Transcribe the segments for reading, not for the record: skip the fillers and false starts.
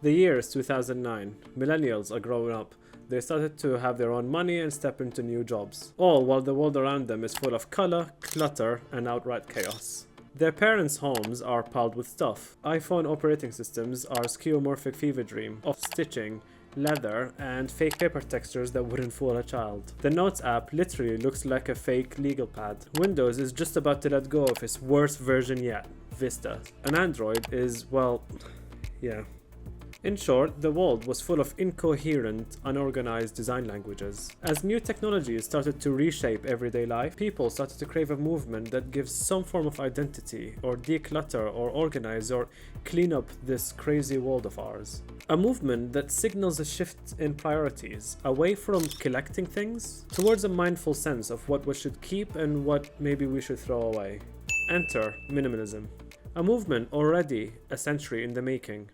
The year is 2009. Millennials are growing up. They started to have their own money and step into new jobs. All while the world around them is full of color, clutter, and outright chaos. Their parents' homes are piled with stuff. iPhone operating systems are skeuomorphic fever dream of stitching, leather, and fake paper textures that wouldn't fool a child. The Notes app literally looks like a fake legal pad. Windows is just about to let go of its worst version yet, Vista. And Android is, well, yeah. In short, the world was full of incoherent, unorganized design languages. As new technologies started to reshape everyday life, people started to crave a movement that gives some form of identity, or declutter, or organize, or clean up this crazy world of ours. A movement that signals a shift in priorities, away from collecting things, towards a mindful sense of what we should keep and what maybe we should throw away. Enter minimalism. A movement already a century in the making.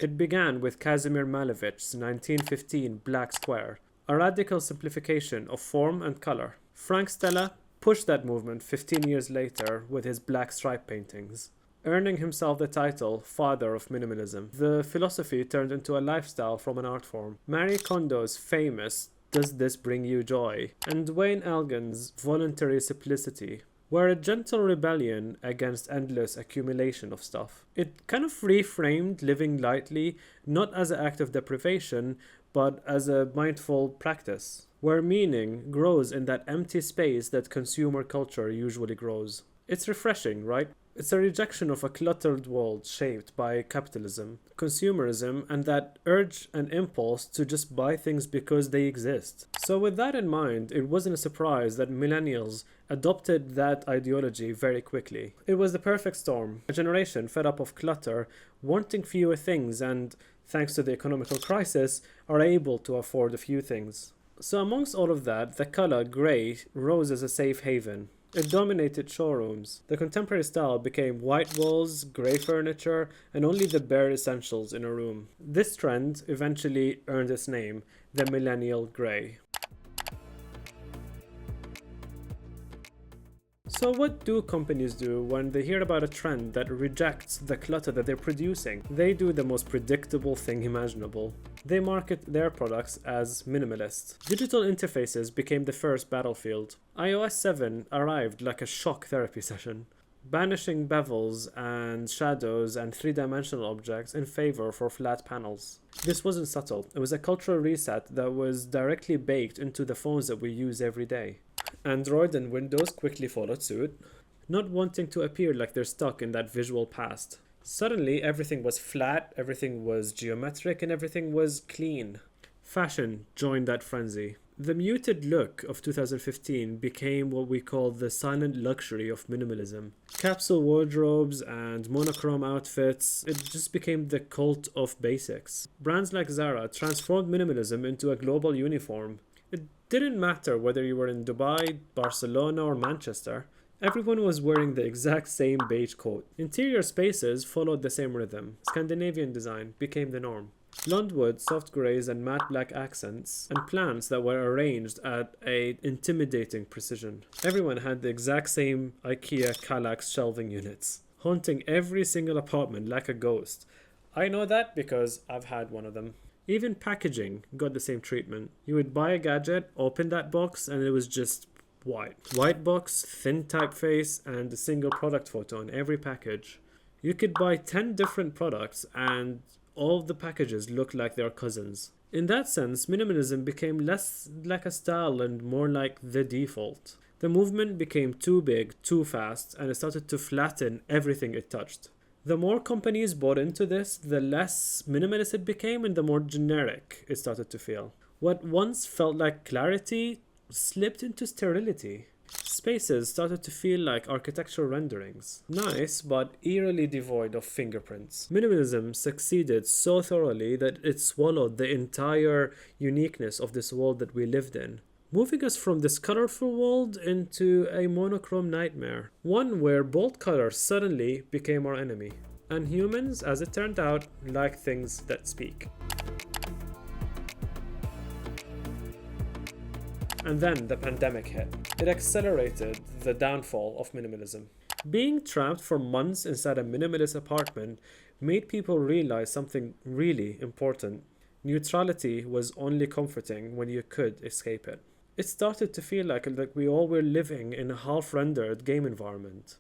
It began with Kazimir Malevich's 1915 Black Square, a radical simplification of form and color. Frank Stella pushed that movement 15 years later with his black stripe paintings, earning himself the title Father of Minimalism. The philosophy turned into a lifestyle from an art form. Marie Kondo's famous Does This Bring You Joy? And Wayne Elgin's Voluntary Simplicity were a gentle rebellion against endless accumulation of stuff. It kind of reframed living lightly, not as an act of deprivation, but as a mindful practice, where meaning grows in that empty space that consumer culture usually grows. It's refreshing, right? It's a rejection of a cluttered world shaped by capitalism, consumerism, and that urge and impulse to just buy things because they exist. So with that in mind, it wasn't a surprise that millennials adopted that ideology very quickly. It was the perfect storm. A generation fed up of clutter, wanting fewer things, and thanks to the economical crisis, are able to afford a few things. So amongst all of that, the color grey rose as a safe haven. It dominated showrooms. The contemporary style became white walls, grey furniture, and only the bare essentials in a room. This trend eventually earned its name, the Millennial Grey. So what do companies do when they hear about a trend that rejects the clutter that they're producing? They do the most predictable thing imaginable. They market their products as minimalist. Digital interfaces became the first battlefield. iOS 7 arrived like a shock therapy session, banishing bevels and shadows and three-dimensional objects in favor for flat panels. This wasn't subtle. It was a cultural reset that was directly baked into the phones that we use every day. Android and Windows quickly followed suit, not wanting to appear like they're stuck in that visual past. Suddenly, everything was flat, everything was geometric, and everything was clean. Fashion joined that frenzy. The muted look of 2015 became what we call the silent luxury of minimalism. Capsule wardrobes and monochrome outfits, it just became the cult of basics. Brands like Zara transformed minimalism into a global uniform. It didn't matter whether you were in Dubai, Barcelona, or Manchester. Everyone was wearing the exact same beige coat. Interior spaces followed the same rhythm. Scandinavian design became the norm. Blonde wood, soft greys, and matte black accents, and plants that were arranged at an intimidating precision. Everyone had the exact same IKEA Kallax shelving units, haunting every single apartment like a ghost. I know that because I've had one of them. Even packaging got the same treatment. You would buy a gadget, open that box, and it was just white. White box, thin typeface, and a single product photo on every package. You could buy 10 different products and all the packages looked like their cousins. In that sense, minimalism became less like a style and more like the default. The movement became too big, too fast, and it started to flatten everything it touched. The more companies bought into this, the less minimalist it became and the more generic it started to feel. What once felt like clarity slipped into sterility. Spaces started to feel like architectural renderings. Nice, but eerily devoid of fingerprints. Minimalism succeeded so thoroughly that it swallowed the entire uniqueness of this world that we lived in, moving us from this colorful world into a monochrome nightmare, one where bold color suddenly became our enemy. And humans, as it turned out, like things that speak. And then the pandemic hit. It accelerated the downfall of minimalism. Being trapped for months inside a minimalist apartment made people realize something really important. Neutrality was only comforting when you could escape it. It started to feel like we all were living in a half-rendered game environment.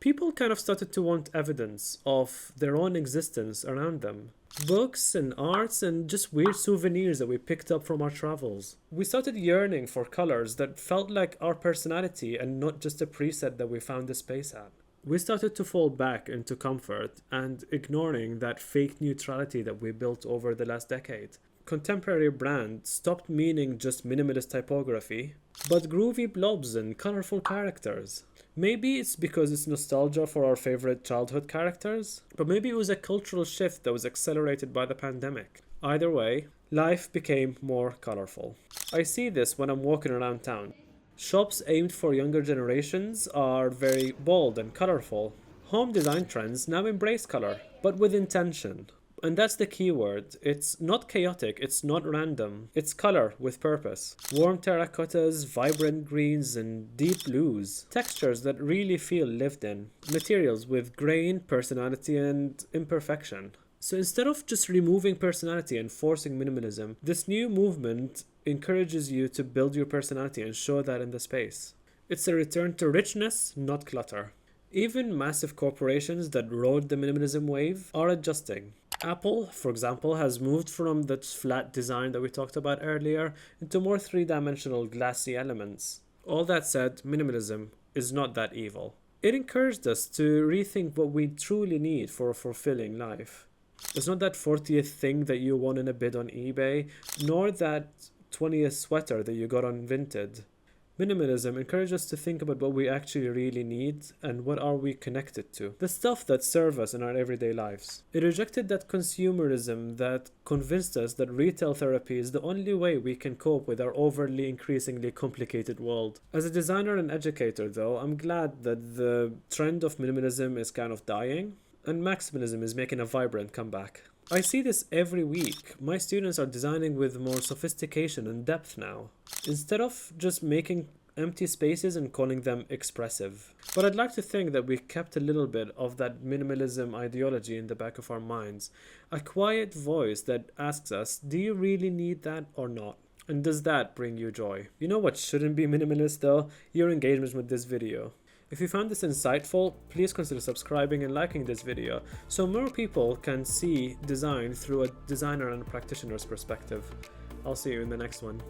People kind of started to want evidence of their own existence around them. Books and arts and just weird souvenirs that we picked up from our travels. We started yearning for colors that felt like our personality and not just a preset that we found the space at. We started to fall back into comfort and ignoring that fake neutrality that we built over the last decade. Contemporary brands stopped meaning just minimalist typography, but groovy blobs and colorful characters. Maybe it's because it's nostalgia for our favorite childhood characters, but maybe it was a cultural shift that was accelerated by the pandemic. Either way, life became more colorful. I see this when I'm walking around town. Shops aimed for younger generations are very bold and colorful. Home design trends now embrace color, but with intention. And that's the key word. It's not chaotic, it's not random. It's color with purpose. Warm terracottas, vibrant greens, and deep blues. Textures that really feel lived in. Materials with grain, personality, and imperfection. So instead of just removing personality and forcing minimalism, this new movement encourages you to build your personality and show that in the space. It's a return to richness, not clutter. Even massive corporations that rode the minimalism wave are adjusting. Apple, for example, has moved from that flat design that we talked about earlier into more three-dimensional glassy elements. All that said, minimalism is not that evil. It encouraged us to rethink what we truly need for a fulfilling life. It's not that 40th thing that you won in a bid on eBay, nor that 20th sweater that you got on Vinted. Minimalism encourages us to think about what we actually really need and what are we connected to. The stuff that serves us in our everyday lives. It rejected that consumerism that convinced us that retail therapy is the only way we can cope with our overly increasingly complicated world. As a designer and educator though, I'm glad that the trend of minimalism is kind of dying and maximalism is making a vibrant comeback. I see this every week. My students are designing with more sophistication and depth now, instead of just making empty spaces and calling them expressive. But I'd like to think that we kept a little bit of that minimalism ideology in the back of our minds. A quiet voice that asks us, do you really need that or not? And does that bring you joy? You know what shouldn't be minimalist though? Your engagement with this video. If you found this insightful, please consider subscribing and liking this video so more people can see design through a designer and practitioner's perspective. I'll see you in the next one.